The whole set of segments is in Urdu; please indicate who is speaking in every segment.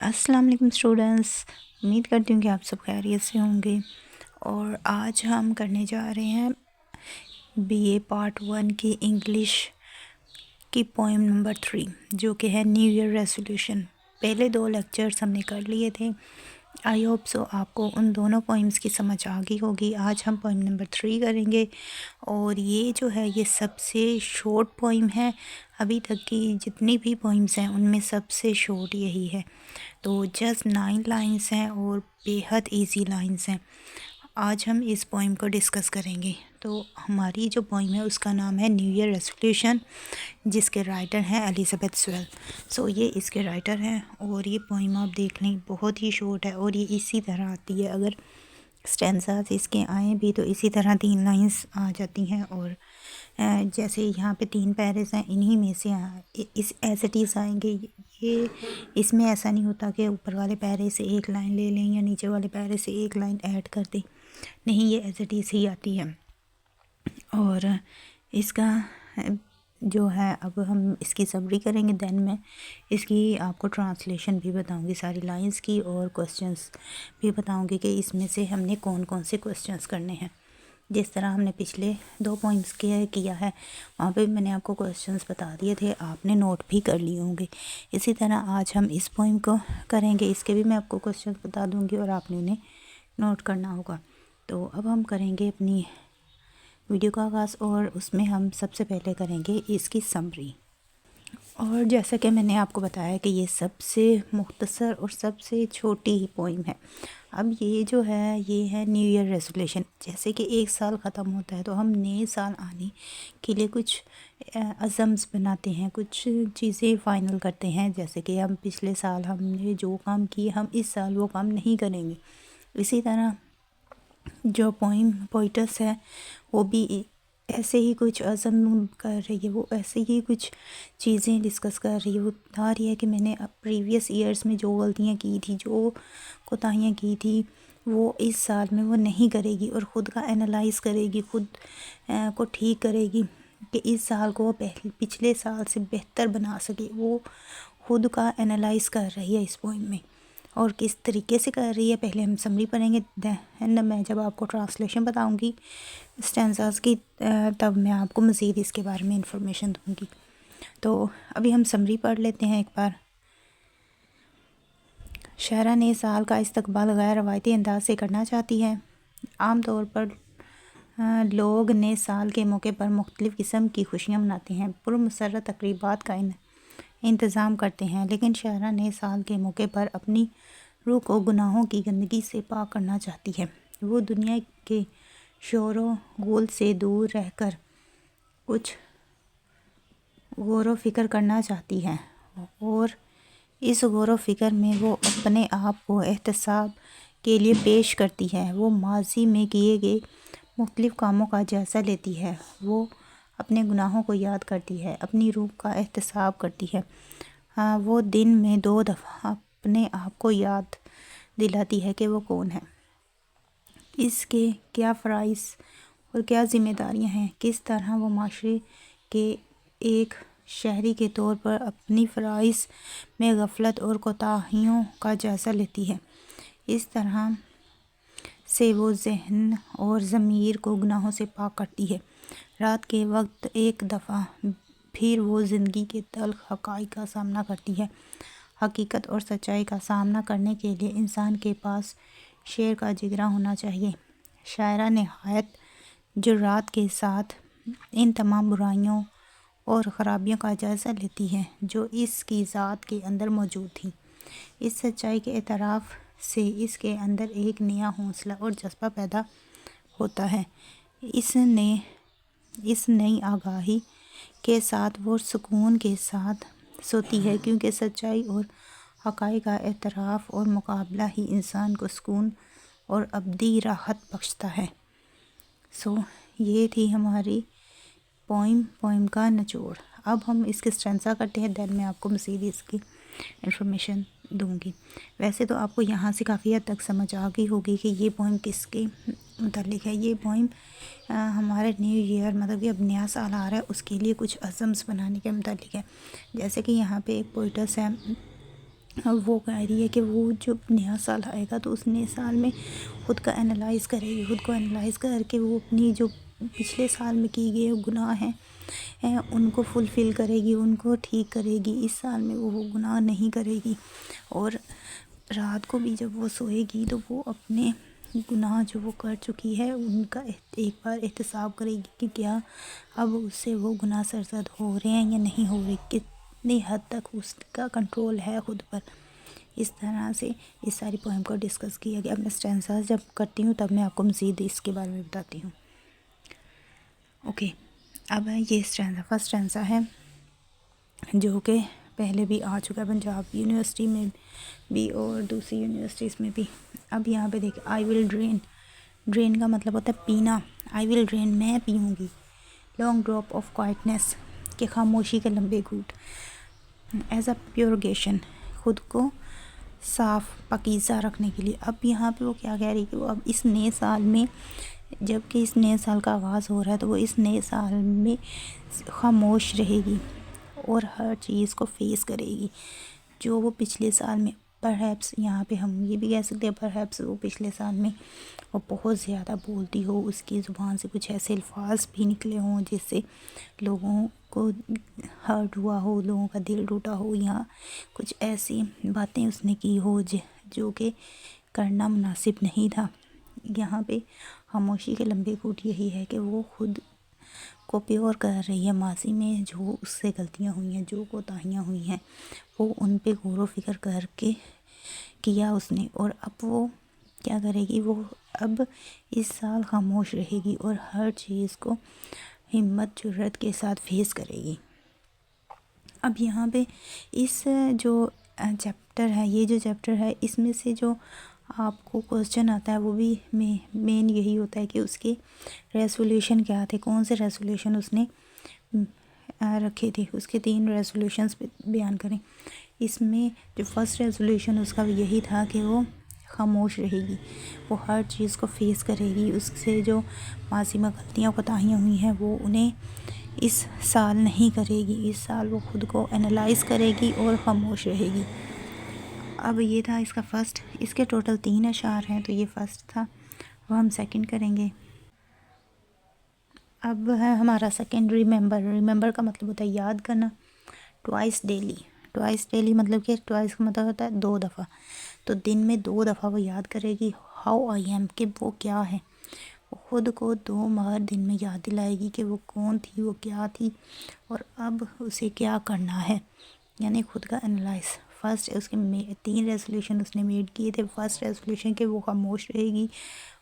Speaker 1: السلام علیکم اسٹوڈنٹس، امید کرتی ہوں کہ آپ سب خیریت سے ہوں گے۔ اور آج ہم کرنے جا رہے ہیں BA پارٹ 1 کی انگلش کی پوئم نمبر 3 جو کہ ہے نیو ایئر ریزولوشن۔ پہلے 2 لیکچرز ہم نے کر لیے تھے، آئی ہوپ سو آپ کو ان دونوں پوئمز کی سمجھ آ گئی ہوگی۔ آج ہم پوئم نمبر 3 کریں گے، اور یہ جو ہے یہ سب سے شارٹ پوئم ہے۔ ابھی تک کی جتنی بھی پوئمز ہیں ان میں سب سے شارٹ یہی ہے، تو جسٹ 9 لائنز ہیں اور بیحد ایزی لائنز ہیں۔ آج ہم اس پوئم کو ڈسکس کریں گے۔ تو ہماری جو پوئم ہے اس کا نام ہے نیو ایئر ریزولوشن، جس کے رائٹر ہیں ایلزابتھ سویل۔ سو یہ اس کے رائٹر ہیں، اور یہ پوئم آپ دیکھ لیں بہت ہی شارٹ ہے، اور یہ اسی طرح آتی ہے۔ اگر سٹینزاز اس کے آئیں بھی تو اسی طرح 3 لائنز آ جاتی ہیں، اور جیسے یہاں پہ 3 پیرز ہیں، انہی میں سے اس ایز اٹ از آئیں گے۔ یہ اس میں ایسا نہیں ہوتا کہ اوپر والے پیرے سے 1 لائن لے لیں یا نیچے والے پیرے سے 1 لائن ایڈ کر دیں، نہیں، یہ ایز اٹ از ہی آتی ہے۔ اور اس کا جو ہے، اب ہم اس کی سمری کریں گے، دین میں اس کی آپ کو ٹرانسلیشن بھی بتاؤں گی ساری لائنز کی، اور کوسچنز بھی بتاؤں گی کہ اس میں سے ہم نے کون کون سے کوسچنز کرنے ہیں۔ جس طرح ہم نے پچھلے 2 پوائمز کیا ہے، وہاں پہ میں نے آپ کو کوسچنز بتا دیے تھے، آپ نے نوٹ بھی کر لیے ہوں گے۔ اسی طرح آج ہم اس پوائم کو کریں گے، اس کے بھی میں آپ کو کوسچنز بتا دوں گی اور آپ نے انہیں نوٹ کرنا ہوگا۔ تو اب ہم کریں گے اپنی ویڈیو کا آغاز، اور اس میں ہم سب سے پہلے کریں گے اس کی سمری۔ اور جیسا کہ میں نے آپ کو بتایا کہ یہ سب سے مختصر اور سب سے چھوٹی ہی پوئم ہے۔ اب یہ جو ہے یہ ہے نیو ایئر ریزولوشن۔ جیسے کہ 1 سال ختم ہوتا ہے تو ہم نئے سال آنے کے لیے کچھ عزمز بناتے ہیں، کچھ چیزیں فائنل کرتے ہیں، جیسے کہ ہم پچھلے سال ہم نے جو کام کیے ہم اس سال وہ کام نہیں کریں گے۔ اسی طرح جو پوئٹس ہے وہ بھی ایسے ہی کچھ عزم کر رہی ہے، وہ ایسے ہی کچھ چیزیں ڈسکس کر رہی ہے۔ وہ بتا رہی ہے کہ میں نے پریویس ایئرز میں جو غلطیاں کی تھی، جو کوتاہیاں کی تھی، وہ اس سال میں وہ نہیں کرے گی، اور خود کا انالائز کرے گی، خود کو ٹھیک کرے گی کہ اس سال کو وہ پچھلے سال سے بہتر بنا سکے۔ وہ خود کا انالائز کر رہی ہے اس پوائم میں، اور کس طریقے سے کر رہی ہے پہلے ہم سمری پڑھیں گے، دین میں جب آپ کو ٹرانسلیشن بتاؤں گی سٹینزاز کی، تب میں آپ کو مزید اس کے بارے میں انفارمیشن دوں گی۔ تو ابھی ہم سمری پڑھ لیتے ہیں ایک بار۔ شاعرہ نئے سال کا استقبال غیر روایتی انداز سے کرنا چاہتی ہے۔ عام طور پر لوگ نئے سال کے موقع پر مختلف قسم کی خوشیاں مناتے ہیں، پرمسرت تقریبات کا انتظام کرتے ہیں، لیکن شاعرہ نئے سال کے موقع پر اپنی روح کو گناہوں کی گندگی سے پاک کرنا چاہتی ہے۔ وہ دنیا کے شور و غل سے دور رہ کر کچھ غور و فکر کرنا چاہتی ہے، اور اس غور و فکر میں وہ اپنے آپ کو احتساب کے لیے پیش کرتی ہے۔ وہ ماضی میں کیے گئے مختلف کاموں کا جائزہ لیتی ہے، وہ اپنے گناہوں کو یاد کرتی ہے، اپنی روح کا احتساب کرتی ہے۔ وہ دن میں 2 دفعہ اپنے آپ کو یاد دلاتی ہے کہ وہ کون ہے، اس کے کیا فرائض اور کیا ذمہ داریاں ہیں، کس طرح وہ معاشرے کے ایک شہری کے طور پر اپنی فرائض میں غفلت اور کوتاہیوں کا جائزہ لیتی ہے۔ اس طرح سے وہ ذہن اور ضمیر کو گناہوں سے پاک کرتی ہے۔ رات کے وقت ایک دفعہ پھر وہ زندگی کے تلخ حقائق کا سامنا کرتی ہے۔ حقیقت اور سچائی کا سامنا کرنے کے لیے انسان کے پاس شیر کا جگرا ہونا چاہیے۔ شاعرہ نہایت جرات کے ساتھ ان تمام برائیوں اور خرابیوں کا جائزہ لیتی ہے جو اس کی ذات کے اندر موجود تھیں۔ اس سچائی کے اعتراف سے اس کے اندر ایک نیا حوصلہ اور جذبہ پیدا ہوتا ہے۔ اس نئی آگاہی کے ساتھ وہ سکون کے ساتھ سوتی ہے، کیونکہ سچائی اور حقائق کا اعتراف اور مقابلہ ہی انسان کو سکون اور ابدی راحت بخشتا ہے۔ سو یہ تھی ہماری پوئم کا نچوڑ۔ اب ہم اس کے سٹینزا کرتے ہیں، دین میں آپ کو مزید اس کی انفارمیشن دوں گی۔ ویسے تو آپ کو یہاں سے کافی حد تک سمجھ آ گئی ہوگی کہ یہ پوئم کس کے متعلق ہے۔ یہ پوئم ہمارے نیو ایئر، مطلب کہ اب نیا سال آ رہا ہے، اس کے لیے کچھ عزمز بنانے کے متعلق ہے۔ جیسے کہ یہاں پہ ایک پوئٹس ہے وہ کہہ رہی ہے کہ وہ جو نیا سال آئے گا تو اس نئے سال میں خود کا انالائز کرے گی، خود کو انالائز کر کے وہ اپنی جو پچھلے سال میں کی گئے گناہ ہیں ان کو فلفل کرے گی، ان کو ٹھیک کرے گی۔ اس سال میں وہ گناہ نہیں کرے گی، اور رات کو بھی جب وہ سوئے گی تو وہ اپنے گناہ جو وہ کر چکی ہے ان کا ایک بار احتساب کرے گی کہ کیا اب اس سے وہ گناہ سرزد ہو رہے ہیں یا نہیں ہو رہے، کتنی حد تک اس کا کنٹرول ہے خود پر۔ اس طرح سے اس ساری پوئم کو ڈسکس کیا گیا۔ اب میں اسٹینزاز جب کرتی ہوں تب میں آپ کو مزید اس کے بارے میں بتاتی ہوں۔ اوکے، اب یہ اسٹینزا فرسٹ اسٹینزا ہے جو کہ پہلے بھی آ چکا ہے پنجاب یونیورسٹی میں بھی اور دوسری یونیورسٹیز میں بھی۔ اب یہاں پہ دیکھیں، آئی ول ڈرین، ڈرین کا مطلب ہوتا ہے پینا، آئی ول ڈرین میں پیوں گی، لانگ ڈراپ آف کوائٹنس کہ خاموشی کے لمبے گھونٹ، ایز اے پیوریگیشن خود کو صاف پاکیزہ رکھنے کے لیے۔ اب یہاں پہ وہ کیا کہہ رہی ہے کہ وہ اب اس نئے سال میں، جب کہ اس نئے سال کا آغاز ہو رہا ہے تو وہ اس نئے سال میں خاموش رہے گی اور ہر چیز کو فیس کرے گی جو وہ پچھلے سال میں، پرہیپس یہاں پہ ہم یہ بھی کہہ سکتے ہیں پرہیپس وہ پچھلے سال میں وہ بہت زیادہ بولتی ہو، اس کی زبان سے کچھ ایسے الفاظ بھی نکلے ہوں جس سے لوگوں کو ہرٹ ہوا ہو، لوگوں کا دل ٹوٹا ہو، یا کچھ ایسی باتیں اس نے کی ہو جو کہ کرنا مناسب نہیں تھا۔ یہاں پہ خاموشی کے لمبے گھونٹ یہی ہے کہ وہ خود کو پیور کر رہی ہے، ماضی میں جو اس سے غلطیاں ہوئی ہیں، جو کوتاہیاں ہوئی ہیں وہ ان پہ غور و فکر کر کے کیا اس نے، اور اب وہ کیا کرے گی، وہ اب اس سال خاموش رہے گی اور ہر چیز کو ہمت جرأت کے ساتھ فیس کرے گی۔ اب یہاں پہ اس جو چیپٹر ہے، یہ جو چیپٹر ہے اس میں سے جو آپ کو کوسچن آتا ہے وہ بھی مین یہی ہوتا ہے کہ اس کے ریزولوشن کیا تھے، کون سے ریزولوشن اس نے رکھے تھے، اس کے 3 ریزولوشنز بیان کریں۔ اس میں جو فرسٹ ریزولوشن اس کا یہی تھا کہ وہ خاموش رہے گی، وہ ہر چیز کو فیس کرے گی، اس سے جو ماضی میں غلطیاں کوتاہیاں ہوئی ہیں وہ انہیں اس سال نہیں کرے گی، اس سال وہ خود کو انالائز کرے گی اور خاموش رہے گی۔ اب یہ تھا اس کا فرسٹ، اس کے ٹوٹل 3 اشعار ہیں، تو یہ فرسٹ تھا، وہ ہم سیکنڈ کریں گے۔ اب ہے ہمارا سیکنڈ ریممبر، ریممبر کا مطلب ہوتا ہے یاد کرنا، ٹوائس ڈیلی، ٹوائس ڈیلی مطلب کہ ٹوائس کا مطلب ہوتا ہے 2 دفعہ، تو دن میں 2 دفعہ وہ یاد کرے گی ہاؤ آئی ایم کہ وہ کیا ہے، وہ خود کو 2 بار دن میں یاد دلائے گی کہ وہ کون تھی، وہ کیا تھی اور اب اسے کیا کرنا ہے، یعنی خود کا انالائز۔ فرسٹ اس کے 3 ریزولوشن اس نے میڈ کیے تھے۔ فرسٹ ریزولوشن کہ وہ خاموش رہے گی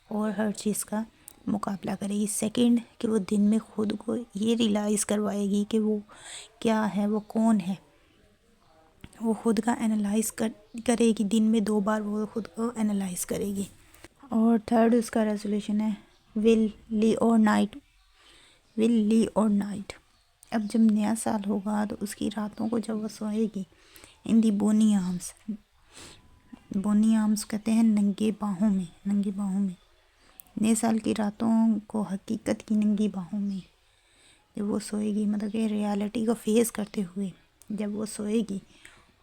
Speaker 1: اور ہر چیز کا مقابلہ کرے گی۔ سیکنڈ کہ وہ دن میں خود کو یہ ریلائز کروائے گی کہ وہ کیا ہے، وہ کون ہے، وہ خود کا انالائز کرے گی، دن میں 2 بار وہ خود کو انالائز کرے گی۔ اور تھرڈ اس کا ریزولوشن ہے ول لی اور نائٹ، ول لی اور نائٹ، اب جب نیا سال ہوگا تو اس کی راتوں کو جب وہ سوئے گی، ان دی بونی آرمس، بونی آرمس کہتے ہیں ننگے باہوں میں، ننگی باہوں میں، نئے سال کی راتوں کو حقیقت کی ننگی باہوں میں جب وہ سوئے گی، مطلب کہ ریالٹی کو فیس کرتے ہوئے جب وہ سوئے گی،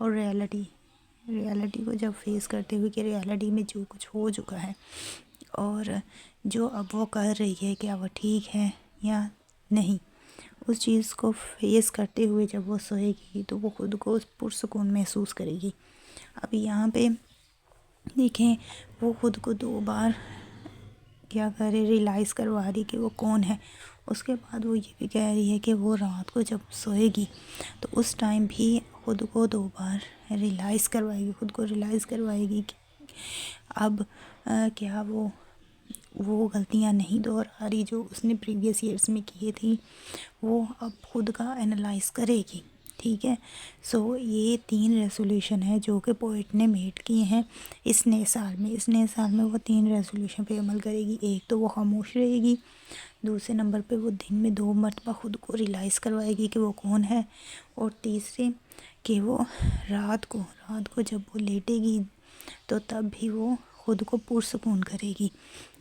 Speaker 1: اور ریالٹی کو جب فیس کرتے ہوئے کہ ریالٹی میں جو کچھ ہو چکا ہے اور جو اب وہ کر رہی ہے کیا وہ ٹھیک ہے یا نہیں، اس چیز کو فیس کرتے ہوئے جب وہ سوئے گی تو وہ خود کو پرسکون محسوس کرے گی۔ اب یہاں پہ دیکھیں وہ خود کو 2 بار کیا کرے، ریلائز کروا دی کہ وہ کون ہے۔ اس کے بعد وہ یہ بھی کہہ رہی ہے کہ وہ رات کو جب سوئے گی تو اس ٹائم بھی خود کو 2 بار ریلائز کروائے گی، خود کو ریلائز کروائے گی کہ اب کیا وہ غلطیاں نہیں دہرا رہی جو اس نے پریویس ایئرس میں کی تھی، وہ اب خود کا انالائز کرے گی۔ ٹھیک ہے، سو یہ 3 ریزولوشن ہے جو کہ پوئٹ نے میڈ کیے ہیں اس نئے سال میں۔ اس نئے سال میں وہ 3 ریزولوشن پہ عمل کرے گی۔ ایک تو وہ خاموش رہے گی، دوسرے نمبر پہ وہ دن میں 2 مرتبہ خود کو ریلائز کروائے گی کہ وہ کون ہے، اور تیسرے کہ وہ رات کو جب وہ لیٹے گی تو تب بھی وہ خود کو پرسکون کرے گی،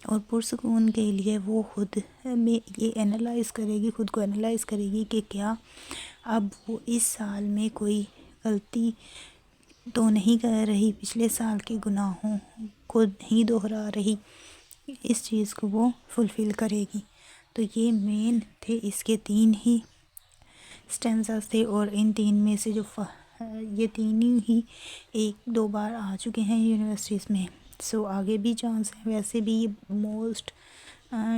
Speaker 1: اور پرسکون کے لیے وہ خود میں یہ انالائز کرے گی، خود کو انالائز کرے گی کہ کیا اب وہ اس سال میں کوئی غلطی تو نہیں کر رہی، پچھلے سال کے گناہوں کو نہیں دہرا رہی، اس چیز کو وہ فلفل کرے گی۔ تو یہ مین تھے، اس کے 3 ہی سٹینزاز تھے، اور ان 3 میں سے جو یہ 3 ہی 1-2 بار آ چکے ہیں یونیورسٹیز میں، سو آگے بھی چانس ہے۔ ویسے بھی یہ موسٹ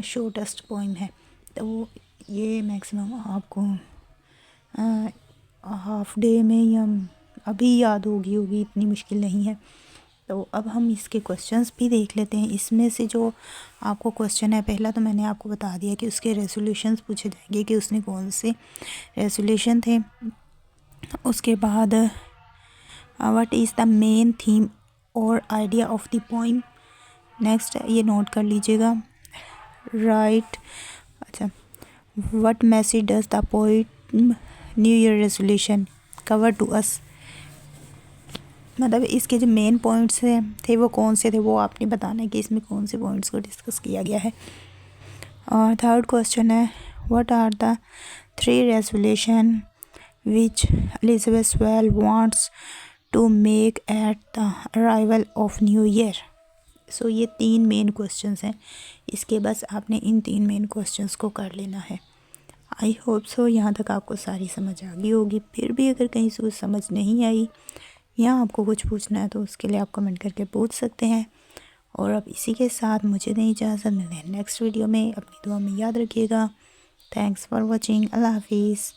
Speaker 1: شارٹیسٹ پوئم ہے، تو یہ میکسیمم آپ کو ہاف ڈے میں یا ابھی یاد ہوگی اتنی مشکل نہیں ہے۔ تو اب ہم اس کے کوسچنز بھی دیکھ لیتے ہیں۔ اس میں سے جو آپ کو کوسچن ہے پہلا، تو میں نے آپ کو بتا دیا کہ اس کے ریزولوشنز پوچھے جائیں گے کہ اس نے کون سے ریزولوشن تھے۔ اس کے بعد what is the main theme اور idea of the poem, next یہ نوٹ کر لیجیے گا۔ رائٹ، اچھا، what message does the poem New Year resolution cover to us, مطلب اس کے جو مین پوائنٹس تھے وہ کون سے تھے، وہ آپ نے بتانا ہے کہ اس میں کون سے پوائنٹس کو ڈسکس کیا گیا ہے۔ اور تھرڈ کوسچن ہے، what are the 3 resolution which Elizabeth will wants to make at the arrival of New Year. So یہ 3 مین کوسچنس ہیں، اس کے بس آپ نے ان 3 مین کوسچنس کو کر لینا ہے۔ آئی ہوپ سو یہاں تک آپ کو ساری سمجھ آ گئی ہوگی۔ پھر بھی اگر کہیں سے سمجھ نہیں آئی یا آپ کو کچھ پوچھنا ہے تو اس کے لیے آپ کمنٹ کر کے پوچھ سکتے ہیں۔ اور اب اسی کے ساتھ مجھے دیں اجازت، ملتے ہیں نیکسٹ ویڈیو میں، اپنی دعا میں یاد رکھیے گا۔ تھینکس فار واچنگ، اللہ حافظ۔